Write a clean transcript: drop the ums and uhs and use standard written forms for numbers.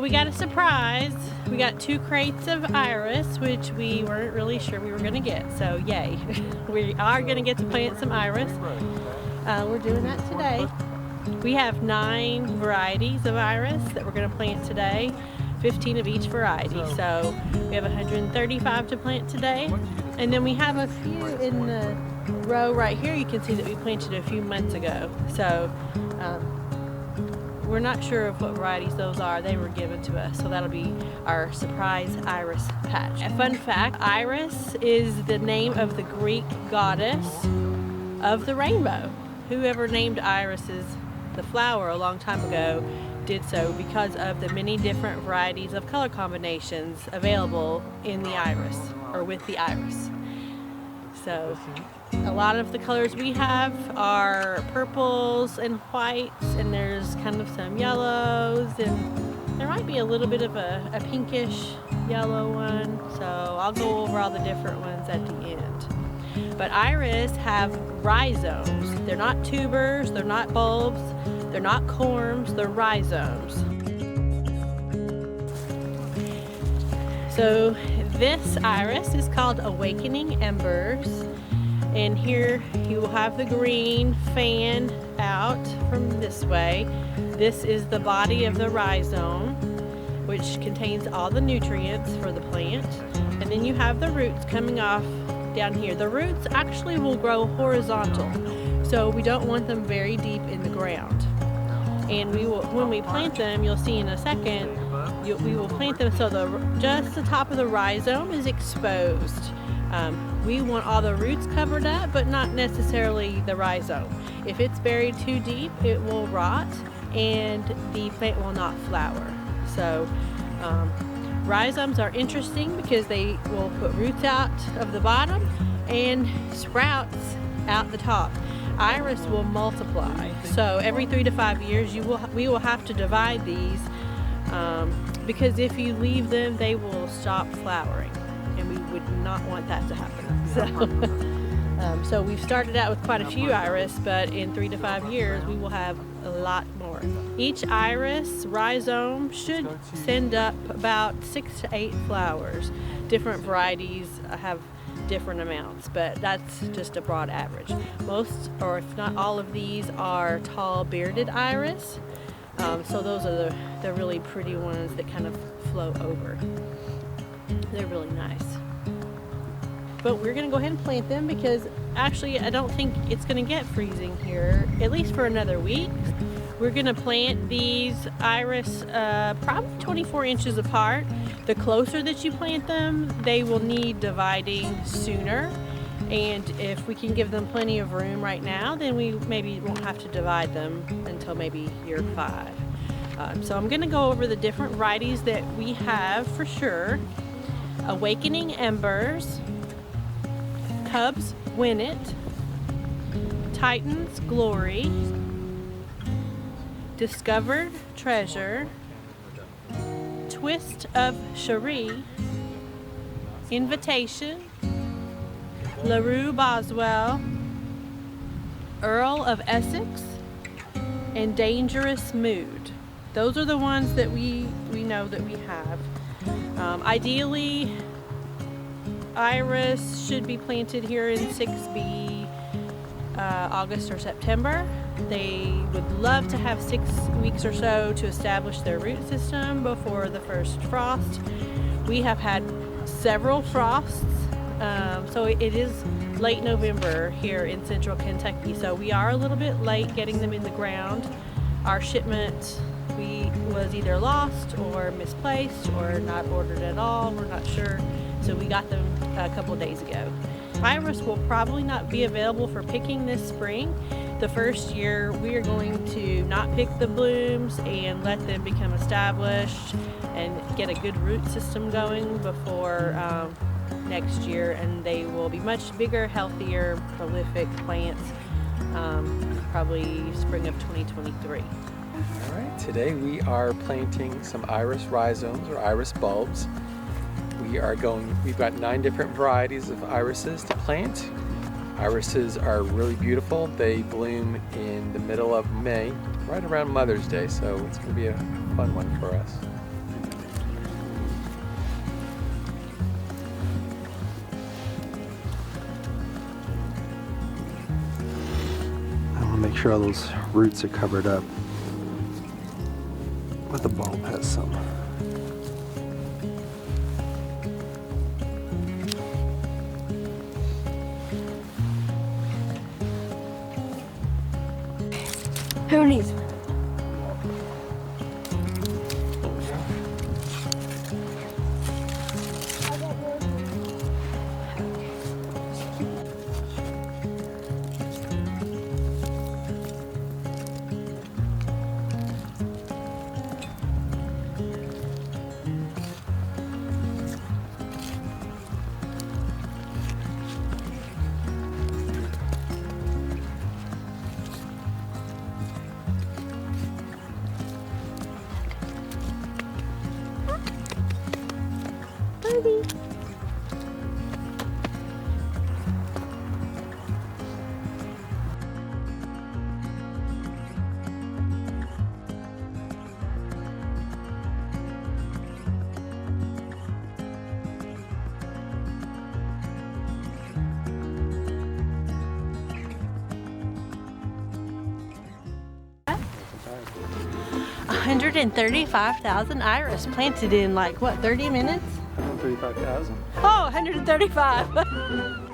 we got a surprise. We got 2 crates of iris, which we weren't really sure we were going to get. So yay, we are going to get to plant some iris. We're doing that today. We have 9 varieties of iris that we're going to plant today, 15 of each variety. So we have 135 to plant today. And then we have a few in the row right here. You can see that we planted a few months ago. So we're not sure of what varieties those are. They were given to us. So that'll be our surprise iris patch. A fun fact, Iris is the name of the Greek goddess of the rainbow. Whoever named irises the flower a long time ago did so because of the many different varieties of color combinations available in the iris, or with the iris. So a lot of the colors we have are purples and whites, and there's kind of some yellows, and there might be a little bit of a pinkish yellow one. So I'll go over all the different ones at the end. But iris have rhizomes. They're not tubers, they're not bulbs, they're not corms, they're rhizomes. So this iris is called Awakening Embers. And here you will have the green fan out from this way. This is the body of the rhizome, which contains all the nutrients for the plant. And then you have the roots coming off down here. The roots actually will grow horizontal, so we don't want them very deep in the ground. And we will, when we plant them, you'll see in a second, we will plant them so just the top of the rhizome is exposed. We want all the roots covered up, but not necessarily the rhizome. If it's buried too deep, it will rot and the plant will not flower. So rhizomes are interesting because they will put roots out of the bottom and sprouts out the top. Iris will multiply, so every 3 to 5 years we will have to divide these because if you leave them, they will stop flowering, and we would not want that to happen. So we've started out with quite a few iris, but in 3 to 5 years we will have a lot more. Each iris rhizome should send up about 6 to 8 flowers. Different varieties have different amounts, but that's just a broad average. Most, or if not all of these, are tall bearded iris. So those are the really pretty ones that kind of flow over. They're really nice. But we're going to go ahead and plant them because actually I don't think it's going to get freezing here, at least for another week. We're going to plant these iris probably 24 inches apart. The closer that you plant them, they will need dividing sooner. And if we can give them plenty of room right now, then we maybe won't have to divide them until maybe year 5. So I'm going to go over the different varieties that we have for sure. Awakening Embers, Cubs Win It, Titan's Glory, Discovered Treasure, Twist of Sheree, Invitation, LaRue Boswell, Earl of Essex, and Dangerous Mood. Those are the ones that we know that we have. Ideally, iris should be planted here in 6B August or September. They would love to have 6 weeks or so to establish their root system before the first frost. We have had several frosts, so it is late November here in central Kentucky, so we are a little bit late getting them in the ground. Our shipment was either lost or misplaced or not ordered at all, we're not sure. So we got them a couple days ago. Iris will probably not be available for picking this spring. The first year we are going to not pick the blooms and let them become established and get a good root system going before next year, and they will be much bigger, healthier, prolific plants probably spring of 2023. All right, today we are planting some iris rhizomes or iris bulbs. We've got 9 different varieties of irises to plant. Irises are really beautiful. They bloom in the middle of May, right around Mother's Day, so it's going to be a fun one for us. sure all those roots are covered up. But the bulb has some. Who needs one? Birdie. $135,000 iris planted in like what, 30 minutes? 135,000. Oh, 135.